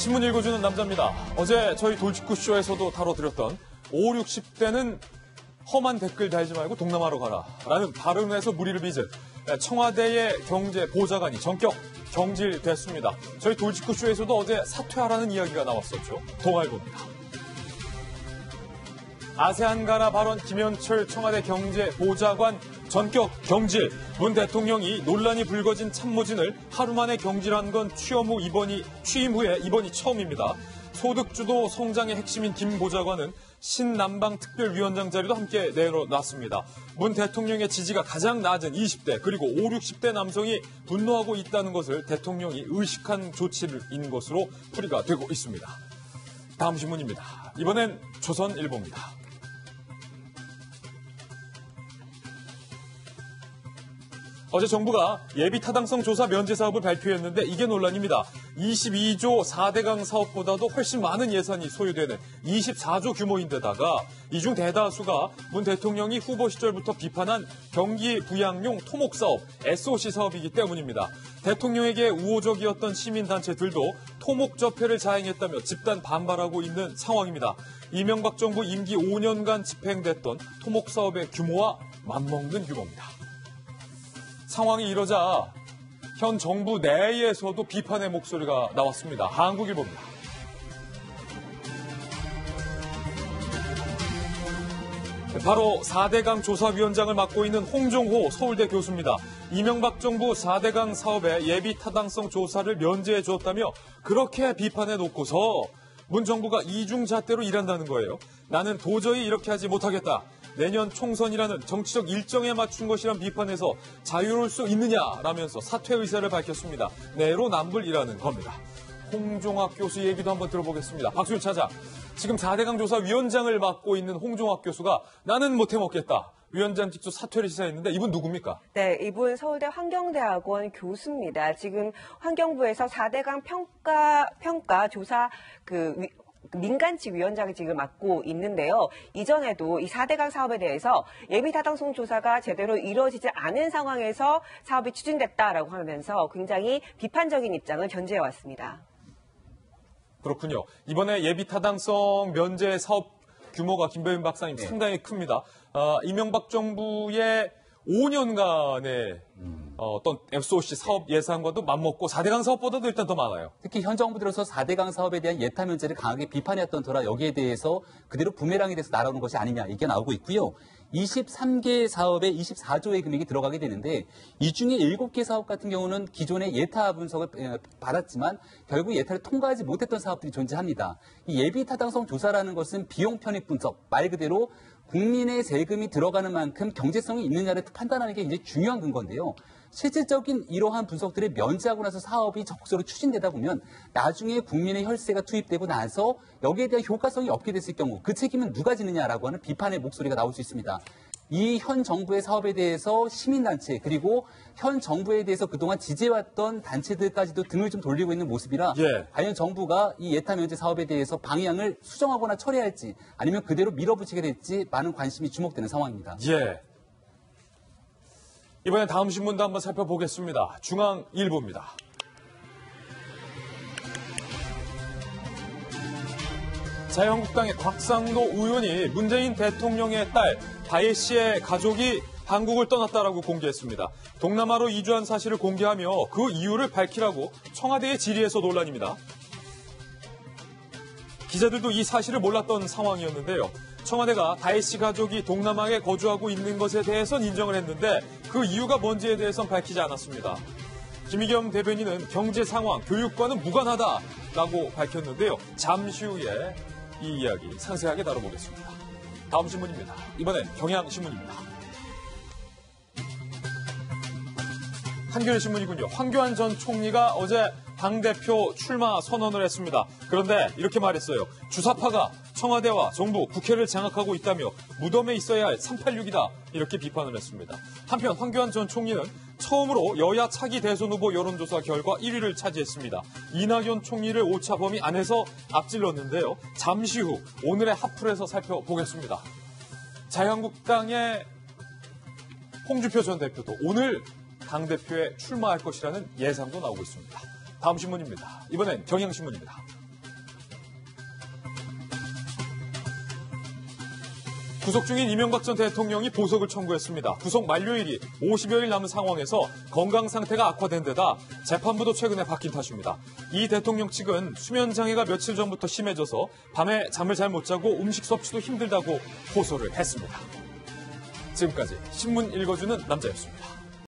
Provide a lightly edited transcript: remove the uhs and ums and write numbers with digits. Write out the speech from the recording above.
신문 읽어주는 남자입니다. 어제 저희 돌직구쇼에서도 다뤄드렸던 5, 60대는 험한 댓글 달지 말고 동남아로 가라 라는 발언에서 무리를 빚은 청와대의 경제보좌관이 전격 경질됐습니다. 저희 돌직구쇼에서도 어제 사퇴하라는 이야기가 나왔었죠. 동아일보입니다. 아세안 가라 발언 김현철 청와대 경제보좌관 전격 경질. 문 대통령이 논란이 불거진 참모진을 하루 만에 경질한 건 취임 후에 이번이 처음입니다. 소득주도 성장의 핵심인 김 보좌관은 신남방 특별위원장 자리도 함께 내려놨습니다. 문 대통령의 지지가 가장 낮은 20대 그리고 5, 60대 남성이 분노하고 있다는 것을 대통령이 의식한 조치인 것으로 풀이가 되고 있습니다. 다음 신문입니다. 이번엔 조선일보입니다. 어제 정부가 예비 타당성 조사 면제 사업을 발표했는데 이게 논란입니다. 22조 4대강 사업보다도 훨씬 많은 예산이 소요되는 24조 규모인데다가 이 중 대다수가 문 대통령이 후보 시절부터 비판한 경기 부양용 토목 사업, SOC 사업이기 때문입니다. 대통령에게 우호적이었던 시민단체들도 토목 접회를 자행했다며 집단 반발하고 있는 상황입니다. 이명박 정부 임기 5년간 집행됐던 토목 사업의 규모와 맞먹는 규모입니다. 상황이 이러자 현 정부 내에서도 비판의 목소리가 나왔습니다. 한국일보입니다. 바로 4대강 조사위원장을 맡고 있는 홍종호 서울대 교수입니다. 이명박 정부 4대강 사업의 예비 타당성 조사를 면제해 주었다며 그렇게 비판해 놓고서 문 정부가 이중잣대로 일한다는 거예요. 나는 도저히 이렇게 하지 못하겠다. 내년 총선이라는 정치적 일정에 맞춘 것이란 비판에서 자유로울 수 있느냐라면서 사퇴 의사를 밝혔습니다. 내로남불이라는 겁니다. 홍종학 교수 얘기도 한번 들어보겠습니다. 박수윤 차장, 지금 4대강 조사 위원장을 맡고 있는 홍종학 교수가 나는 못해 먹겠다. 위원장 직접 사퇴를 시사했는데 이분 누굽니까? 네, 이분 서울대 환경대학원 교수입니다. 지금 환경부에서 4대강 평가 조사 민간측 위원장을 지금 맡고 있는데요. 이전에도 이 4대강 사업에 대해서 예비 타당성 조사가 제대로 이루어지지 않은 상황에서 사업이 추진됐다라고 하면서 굉장히 비판적인 입장을 견지해왔습니다. 그렇군요. 이번에 예비 타당성 면제 사업 규모가 김배윤 박사님 상당히 큽니다. 이명박 정부의 5년간의 어떤 SOC 사업 예산과도 맞먹고 4대강 사업보다도 일단 더 많아요. 특히 현 정부 들어서 4대강 사업에 대한 예타 면제를 강하게 비판했던 터라 여기에 대해서 그대로 부메랑이 돼서 날아오는 것이 아니냐 이게 나오고 있고요. 23개 사업에 24조의 금액이 들어가게 되는데 이 중에 7개 사업 같은 경우는 기존의 예타 분석을 받았지만 결국 예타를 통과하지 못했던 사업들이 존재합니다. 이 예비 타당성 조사라는 것은 비용 편익 분석, 말 그대로 국민의 세금이 들어가는 만큼 경제성이 있느냐를 판단하는 게 이제 중요한 근거인데요. 실질적인 이러한 분석들을 면제하고 나서 사업이 적극적으로 추진되다 보면 나중에 국민의 혈세가 투입되고 나서 여기에 대한 효과성이 없게 됐을 경우 그 책임은 누가 지느냐라고 하는 비판의 목소리가 나올 수 있습니다. 이 현 정부의 사업에 대해서 시민단체 그리고 현 정부에 대해서 그동안 지지해왔던 단체들까지도 등을 좀 돌리고 있는 모습이라 과연 정부가 이 예타 면제 사업에 대해서 방향을 수정하거나 처리할지 아니면 그대로 밀어붙이게 될지 많은 관심이 주목되는 상황입니다. 이번엔 다음 신문도 한번 살펴보겠습니다. 중앙일보입니다. 자유한국당의 곽상도 의원이 문재인 대통령의 딸 다혜 씨의 가족이 한국을 떠났다라고 공개했습니다. 동남아로 이주한 사실을 공개하며 그 이유를 밝히라고 청와대에 질의해서 논란입니다. 기자들도 이 사실을 몰랐던 상황이었는데요. 청와대가 다혜 씨 가족이 동남아에 거주하고 있는 것에 대해서는 인정을 했는데 그 이유가 뭔지에 대해서는 밝히지 않았습니다. 김의겸 대변인은 경제 상황, 교육과는 무관하다라고 밝혔는데요. 잠시 후에 이 이야기 상세하게 다뤄보겠습니다. 다음 신문입니다. 이번엔 경향신문입니다. 한겨레신문이군요. 황교안 전 총리가 어제 당대표 출마 선언을 했습니다. 그런데 이렇게 말했어요. 주사파가 청와대와 정부, 국회를 장악하고 있다며 무덤에 있어야 할 386이다. 이렇게 비판을 했습니다. 한편 황교안 전 총리는 처음으로 여야 차기 대선 후보 여론조사 결과 1위를 차지했습니다. 이낙연 총리를 오차 범위 안에서 앞질렀는데요. 잠시 후 오늘의 핫플에서 살펴보겠습니다. 자유한국당의 홍준표 전 대표도 오늘 당대표에 출마할 것이라는 예상도 나오고 있습니다. 다음 신문입니다. 이번엔 경향신문입니다. 구속 중인 이명박 전 대통령이 보석을 청구했습니다. 구속 만료일이 50여일 남은 상황에서 건강 상태가 악화된 데다 재판부도 최근에 바뀐 탓입니다. 이 대통령 측은 수면 장애가 며칠 전부터 심해져서 밤에 잠을 잘 못 자고 음식 섭취도 힘들다고 호소를 했습니다. 지금까지 신문 읽어주는 남자였습니다.